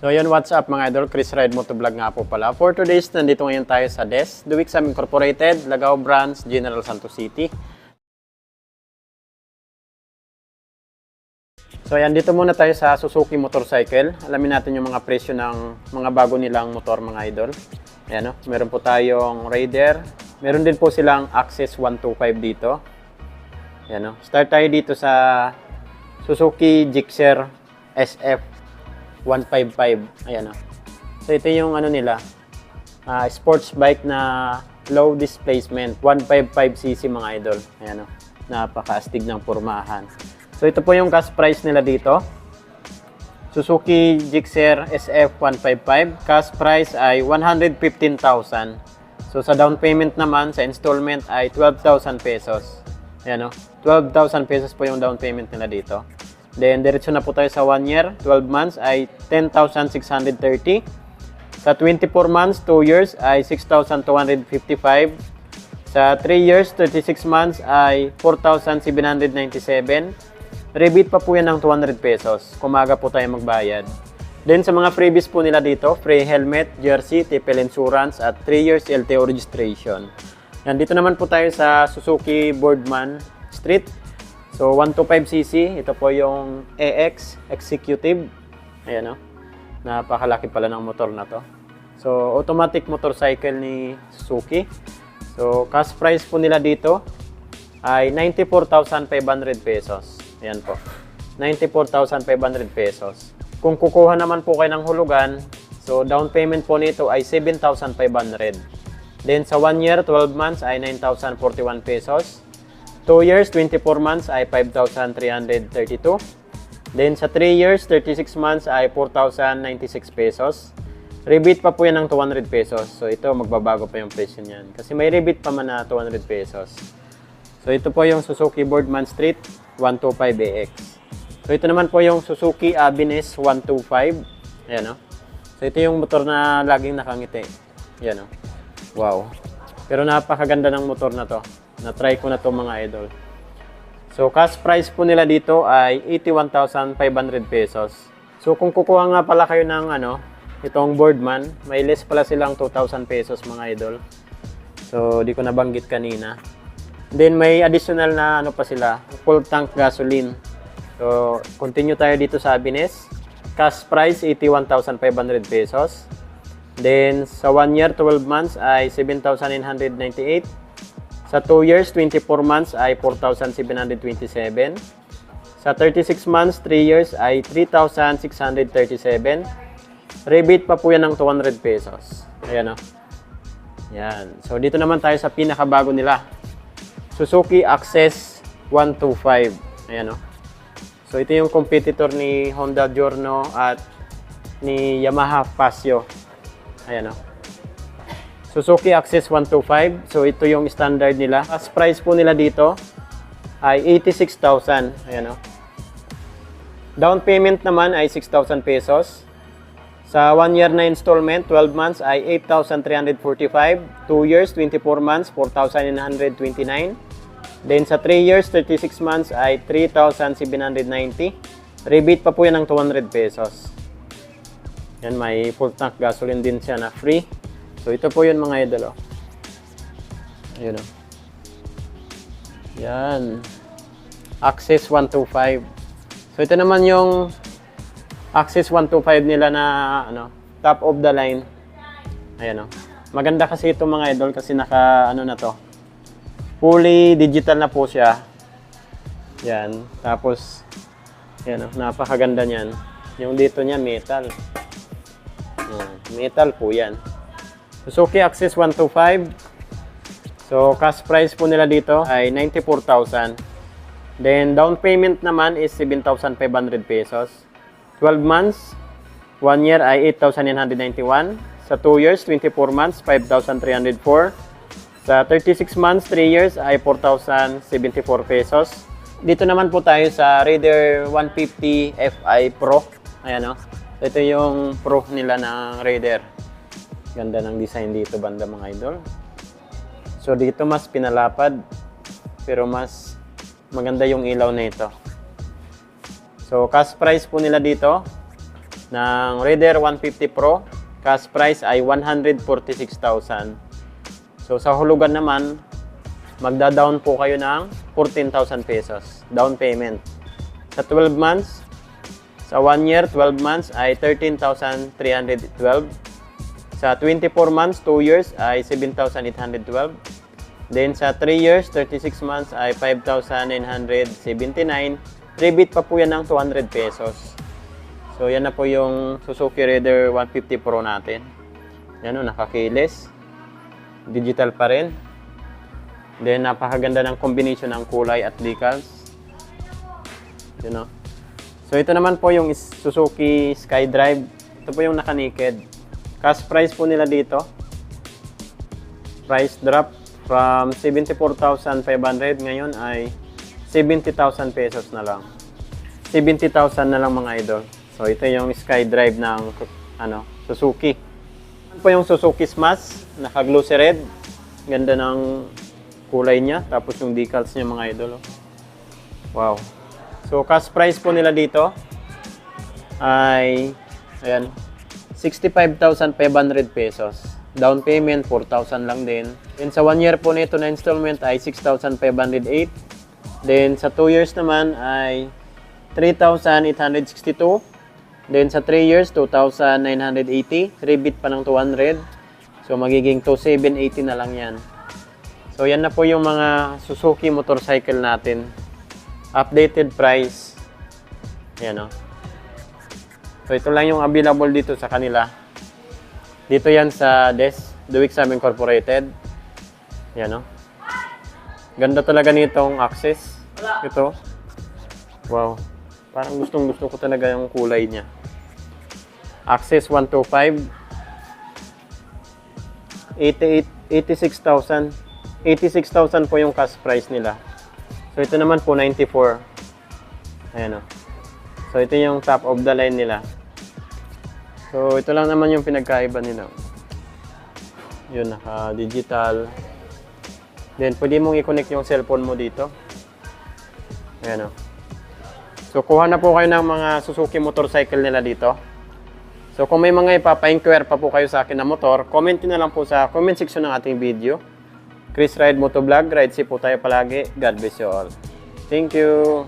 So yun, what's up mga idol? Chris Ride Motovlog nga po pala. For today's, nandito ngayon tayo sa DES, Duwik Sam Incorporated, Lagao Branch, General Santos City. So yan, dito muna tayo sa Suzuki Motorcycle. Alamin natin yung mga presyo ng mga bago nilang motor mga idol. Ayan, no? Meron po tayong Raider. Meron din po silang Access 125 dito. Ayan, no? Start tayo dito sa Suzuki Gixxer SF 155. Ayan, no? So ito yung ano nila, sports bike na low displacement 155cc mga idol. Ayan, no? Napakaastig ng pormahan. So ito po yung cash price nila dito. Suzuki Gixxer SF 155. Cash price ay 115,000. So sa down payment naman, sa installment ay 12,000 pesos. Ayan, no? 12,000 pesos po yung down payment nila dito. Then diretso na po tayo sa 1 year, 12 months ay 10,630. Sa 24 months, 2 years ay 6,255. Sa 3 years, 36 months ay 4,797. Rebate pa po yan ng 200 pesos. Kumaga po tayo magbayad. Then sa mga freebies po nila dito, free helmet, jersey, TPL insurance at 3 years LTO registration. Yan, dito naman po tayo sa Suzuki Boardman Street. So 125cc, ito po yung AX Executive. Ayan, no? Napakalaki pala ng motor na to. So automatic motorcycle ni Suzuki. So cash price po nila dito ay 94,500 pesos. Ayan po. 94,500 pesos. Kung kukuha naman po kayo ng hulugan, so down payment po nito ay 7,500. Then sa 1 year, 12 months ay 9,041 pesos. 2 years, 24 months ay 5,332. Then sa 3 years, 36 months ay 4,096 pesos. Rebate pa po yan ng 200 pesos. So ito, magbabago pa yung presyo niyan. Kasi may rebate pa man na 200 pesos. So ito po yung Suzuki Boardman Street 125AX. So ito naman po yung Suzuki Avensis 125. Ayan, no? So ito yung motor na laging nakangiti. Ayan, no? Wow. Pero napakaganda ng motor na to. Na-try ko na to mga idol. So cash price po nila dito ay 81,500 pesos. So kung kukuha nga pala kayo ng itong Boardman, may less pala silang 2,000 pesos mga idol. So di ko nabanggit kanina. Then may additional na pa sila, full tank gasoline. So continue tayo dito sa Avensis. Cash price 81,500 pesos. Then sa 1 year 12 months ay 7,998. Sa 2 years, 24 months ay 4,727. Sa 36 months, 3 years ay 3,637. Rebate pa po yan ng 200 pesos. Ayan, o. Yan. So, dito naman tayo sa pinakabago nila. Suzuki Access 125. Ayan, o. So, ito yung competitor ni Honda Giorno at ni Yamaha Paseo. Ayan, o. Suzuki Access 125. So, ito yung standard nila. Cash price po nila dito ay 86,000. Ayan, o. Down payment naman ay 6,000 pesos. Sa 1 year na installment, 12 months ay 8,345. 2 years, 24 months, 4,929. Then sa 3 years, 36 months ay 3,790. Rebate pa po yan ng 200 pesos. Yan, may full tank gasoline din siya na free. So, ito po yun mga idol, oh. Ayun, oh. Yan. Access 125. So, ito naman yung Access 125 nila na, top of the line. Ayan, oh. Maganda kasi ito mga idol kasi naka, na to. Fully digital na po siya. Yan. Tapos, yan, oh. Napakaganda niyan. Yung dito niya, metal. Yan. Metal po yan. Suzuki Access 125. So, cash price po nila dito ay 94,000. Then, down payment naman is 7,500 pesos. 12 months, 1 year ay 8,991. Sa 2 years, 24 months, 5,304. Sa 36 months, 3 years ay 4,074 pesos. Dito naman po tayo sa Raider 150 Fi Pro. Ayan, o. Ito yung Pro nila ng Raider. Ganda ng design dito banda mga idol. So dito mas pinalapad pero mas maganda yung ilaw na ito. So cash price po nila dito ng Raider 150 Pro. Cash price ay 146,000. So sa hulugan naman, magda-down po kayo ng 14,000 pesos. Down payment. Sa 12 months, sa 1 year, 12 months ay 13,312. Sa 24 months, 2 years ay 7,812. Then sa 3 years, 36 months ay 5,979. Rebate pa po yan ng 200 pesos. So yan na po yung Suzuki Raider 150 Pro natin. Yan o, nakakilis. Digital pa rin. Then napakaganda ng combination ng kulay at decals. Yun o. So ito naman po yung Suzuki SkyDrive. Ito po yung naka-naked. Cash price po nila dito. Price drop from 74,500 ngayon ay 70,000 pesos na lang. 70,000 na lang mga idol. So ito yung SkyDrive ng Suzuki. Ito po yung Suzuki Smash, naka-glossy red. Ganda ng kulay niya, tapos yung decals niya mga idol. Wow. So cash price po nila dito ay ayan, 65,500 pesos. Down payment 4,000 lang din. Then sa 1 year po nito na installment ay 6,508. Then sa 2 years naman ay 3,862. Then sa 3 years 2,980. Rebate pa ng 200. So magiging 2,780 na lang yan. So yan na po yung mga Suzuki motorcycle natin. Updated price. Yan o. So ito lang yung available dito sa kanila. Dito yan sa Duwixam Incorporated. Yan o. Ganda talaga nitong Access. Ito. Wow. Parang gustong-gusto ko talaga yung kulay niya. Access 125. 86,000. 86,000 po yung cash price nila. So ito naman po 94. Ayan o. So ito yung top of the line nila. So ito lang naman yung pinagkaiba nila. Yun, naka-digital. Then pwede mong i-connect yung cellphone mo dito. Ayan o. So kuha na po kayo ng mga Suzuki motorcycle nila dito. So kung may mga ipapa-inquire pa po kayo sa akin na motor, comment nyo na lang po sa comment section ng ating video. Chris Ride Motovlog, ride safe po tayo palagi. God bless you all. Thank you.